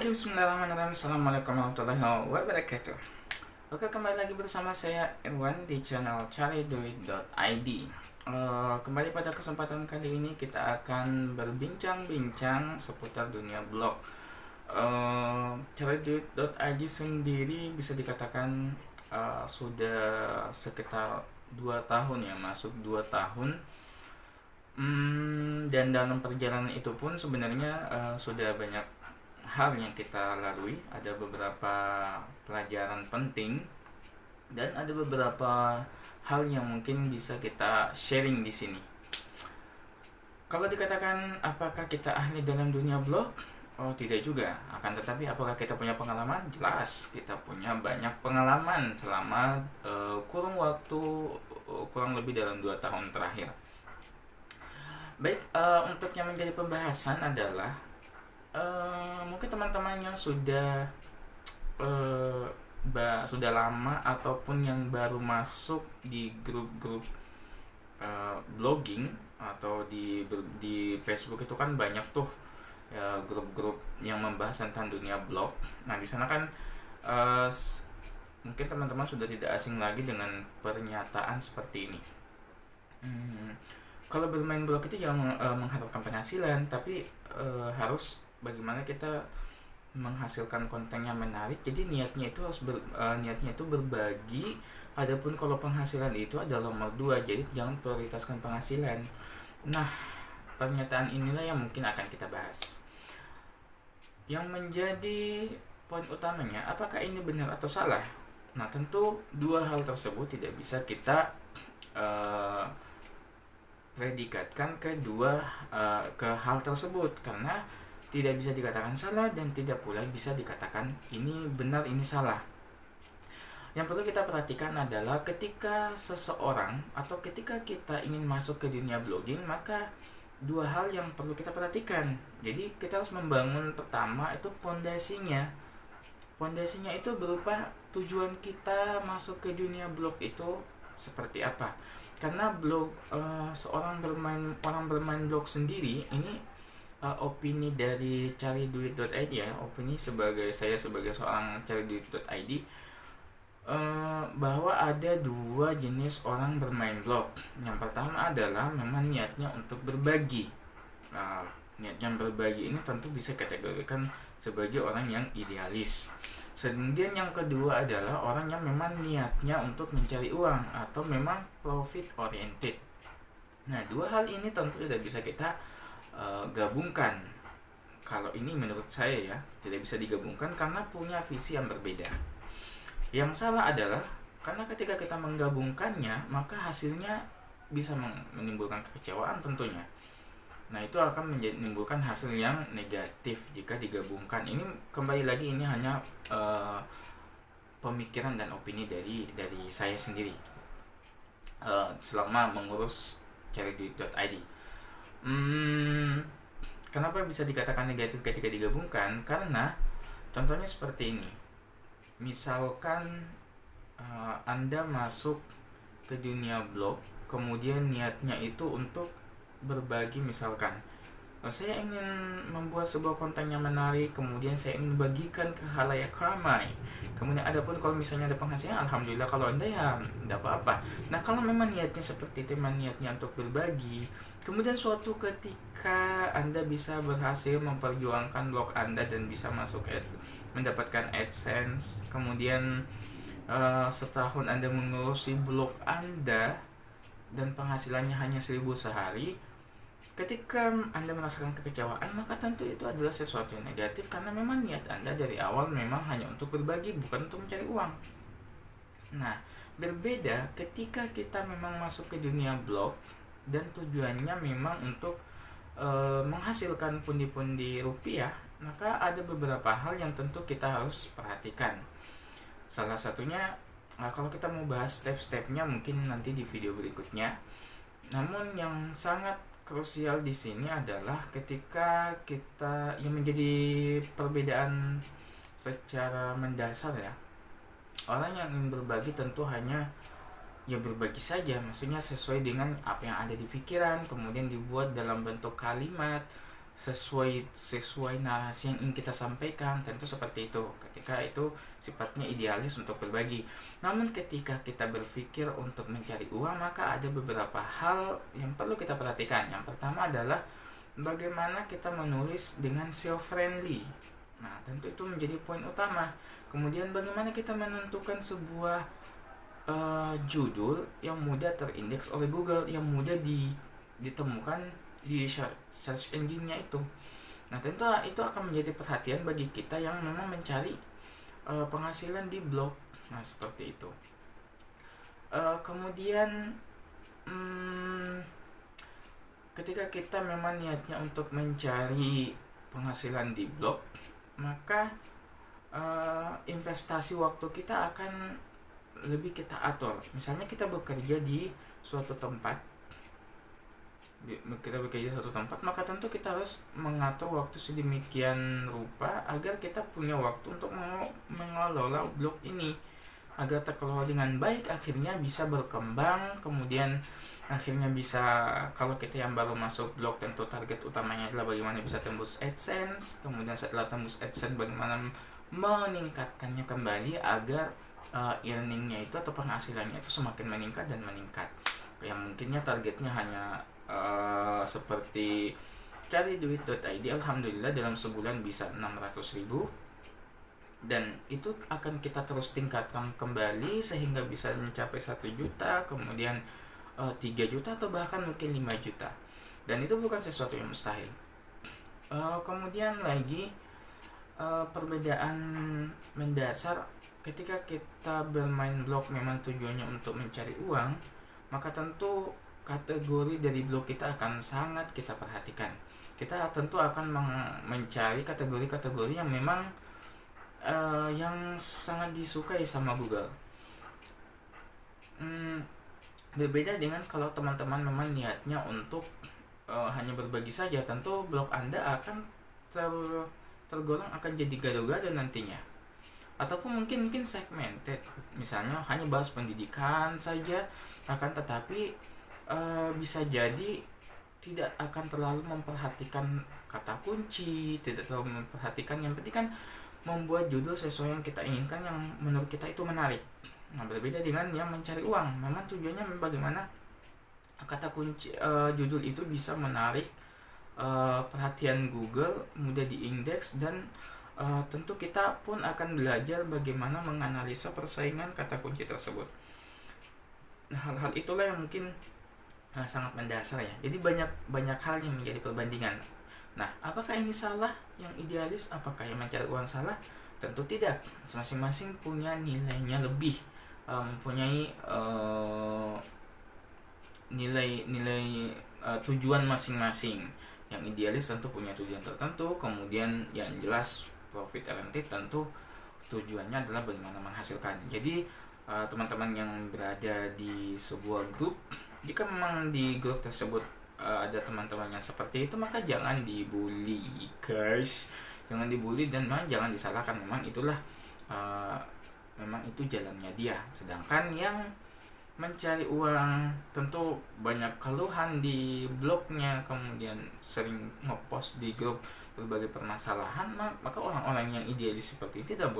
Oke, bismillahirrahmanirrahim. Assalamualaikum warahmatullahi wabarakatuh. Oke, kembali lagi bersama saya Irwan di channel cariduit.id. Kembali pada kesempatan kali ini kita akan berbincang-bincang seputar dunia blog. Cariduit.id sendiri bisa dikatakan sudah sekitar 2 tahun ya, masuk 2 tahun. Dan dalam perjalanan itu pun sebenarnya sudah banyak hal yang kita lalui, ada beberapa pelajaran penting dan ada beberapa hal yang mungkin bisa kita sharing di sini. Kalau dikatakan apakah kita ahli dalam dunia blog? Oh, tidak juga. Akan tetapi apakah kita punya pengalaman? Jelas, kita punya banyak pengalaman selama kurun waktu kurang lebih dalam 2 tahun terakhir. Baik, untuk yang menjadi pembahasan adalah mungkin teman-teman yang sudah lama ataupun yang baru masuk di grup-grup blogging atau di Facebook itu kan banyak tuh ya, grup-grup yang membahas tentang dunia blog. Nah, di sana kan mungkin teman-teman sudah tidak asing lagi dengan pernyataan seperti ini. Kalau bermain blog itu jangan mengharapkan penghasilan, tapi harus bagaimana kita menghasilkan konten yang menarik. Jadi niatnya itu harus niatnya itu berbagi. Adapun kalau penghasilan itu adalah nomor 2, jadi jangan prioritaskan penghasilan. Nah, pernyataan inilah yang mungkin akan kita bahas. Yang menjadi poin utamanya, apakah ini benar atau salah? Nah, tentu dua hal tersebut tidak bisa kita predikatkan ke hal tersebut, karena tidak bisa dikatakan salah dan tidak pula bisa dikatakan ini benar ini salah. Yang perlu kita perhatikan adalah ketika seseorang atau ketika kita ingin masuk ke dunia blogging, maka dua hal yang perlu kita perhatikan. Jadi kita harus membangun pertama itu pondasinya. Pondasinya itu berupa tujuan kita masuk ke dunia blog itu seperti apa. Karena blog orang bermain blog sendiri ini opini dari cariduit.id ya, opini saya sebagai seorang cariduit.id, bahwa ada dua jenis orang bermain blog. Yang pertama adalah memang niatnya untuk berbagi. Niatnya berbagi ini tentu bisa kategorikan sebagai orang yang idealis. Kemudian yang kedua adalah orang yang memang niatnya untuk mencari uang atau memang profit oriented. Nah, dua hal ini tentu tidak bisa kita gabungkan. Kalau ini menurut saya ya tidak bisa digabungkan karena punya visi yang berbeda. Yang salah adalah karena ketika kita menggabungkannya maka hasilnya bisa menimbulkan kekecewaan tentunya. Nah, itu akan menimbulkan hasil yang negatif jika digabungkan. Ini kembali lagi, ini hanya pemikiran dan opini dari saya sendiri selama mengurus cariduit.id. Kenapa bisa dikatakan negatif ketika digabungkan? Karena contohnya seperti ini. Misalkan Anda masuk ke dunia blog, kemudian niatnya itu untuk berbagi. Misalkan saya ingin membuat sebuah konten yang menarik, kemudian saya ingin bagikan ke khalayak ramai. Kemudian adapun kalau misalnya ada penghasilan, alhamdulillah. Kalau Anda ya tidak apa-apa. Nah, kalau memang niatnya seperti itu, memang niatnya untuk berbagi, kemudian suatu ketika Anda bisa berhasil memperjuangkan blog Anda dan bisa masuk mendapatkan AdSense, kemudian setahun Anda mengurusi blog Anda dan penghasilannya hanya 1.000 sehari, ketika Anda merasakan kekecewaan, maka tentu itu adalah sesuatu yang negatif karena memang niat Anda dari awal memang hanya untuk berbagi, bukan untuk mencari uang. Nah, berbeda ketika kita memang masuk ke dunia blog dan tujuannya memang untuk menghasilkan pundi-pundi rupiah, maka ada beberapa hal yang tentu kita harus perhatikan. Salah satunya, kalau kita mau bahas step-stepnya mungkin nanti di video berikutnya. Namun yang sangat krusial di sini adalah ketika kita yang menjadi perbedaan secara mendasar ya. Orang yang ingin berbagi tentu hanya ya berbagi saja, maksudnya sesuai dengan apa yang ada di pikiran, kemudian dibuat dalam bentuk kalimat sesuai narasi yang ingin kita sampaikan, tentu seperti itu. Ketika itu sifatnya idealis untuk berbagi. Namun ketika kita berpikir untuk mencari uang, maka ada beberapa hal yang perlu kita perhatikan. Yang pertama adalah bagaimana kita menulis dengan SEO friendly. Nah, tentu itu menjadi poin utama. Kemudian bagaimana kita menentukan sebuah judul yang mudah terindeks oleh Google, yang mudah ditemukan di search engine-nya itu. Nah, tentu itu akan menjadi perhatian bagi kita yang memang mencari penghasilan di blog. Nah, seperti itu. Kemudian ketika kita memang niatnya untuk mencari penghasilan di blog, maka investasi waktu kita akan lebih kita atur. Misalnya kita bekerja di suatu tempat, maka tentu kita harus mengatur waktu sedemikian rupa agar kita punya waktu untuk mengelola blog ini agar terkelola dengan baik, akhirnya bisa berkembang. Kemudian akhirnya bisa, kalau kita yang baru masuk blog, tentu target utamanya adalah bagaimana bisa tembus AdSense. Kemudian setelah tembus AdSense, bagaimana meningkatkannya kembali agar earningnya itu atau penghasilannya itu semakin meningkat dan meningkat. Yang mungkinnya targetnya hanya seperti cari duit.id, alhamdulillah dalam sebulan bisa 600.000, dan itu akan kita terus tingkatkan kembali sehingga bisa mencapai 1 juta, kemudian 3 juta, atau bahkan mungkin 5 juta. Dan itu bukan sesuatu yang mustahil. Kemudian lagi perbedaan mendasar ketika kita bermain blog memang tujuannya untuk mencari uang, maka tentu kategori dari blog kita akan sangat kita perhatikan. Kita tentu akan mencari kategori-kategori yang memang yang sangat disukai sama Google. Berbeda dengan kalau teman-teman memang niatnya untuk hanya berbagi saja, tentu blog Anda akan tergolong akan jadi gado-gado nantinya. Ataupun mungkin segmented, misalnya hanya bahas pendidikan saja, akan tetapi bisa jadi tidak akan terlalu memperhatikan kata kunci, tidak terlalu memperhatikan, yang penting kan membuat judul sesuai yang kita inginkan, yang menurut kita itu menarik. Nah, berbeda dengan yang mencari uang, memang tujuannya bagaimana kata kunci judul itu bisa menarik perhatian Google, mudah diindeks, dan tentu kita pun akan belajar bagaimana menganalisa persaingan kata kunci tersebut. Nah, hal-hal itulah yang mungkin sangat mendasar ya. Jadi banyak hal yang menjadi perbandingan. Nah, apakah ini salah yang idealis? Apakah yang mencari uang salah? Tentu tidak. Masing-masing punya nilainya lebih, mempunyai nilai tujuan masing-masing. Yang idealis tentu punya tujuan tertentu, kemudian yang jelas profit oriented tentu tujuannya adalah bagaimana menghasilkan. Jadi teman-teman yang berada di sebuah grup, jika memang di grup tersebut ada teman-teman yang seperti itu, maka jangan dibully, guys. Jangan dibully dan memang jangan disalahkan. Memang itulah memang itu jalannya dia. Sedangkan yang mencari uang tentu banyak keluhan di blognya, kemudian sering ngepost di grup berbagai permasalahan, maka orang-orang yang idealis seperti itu tidak boleh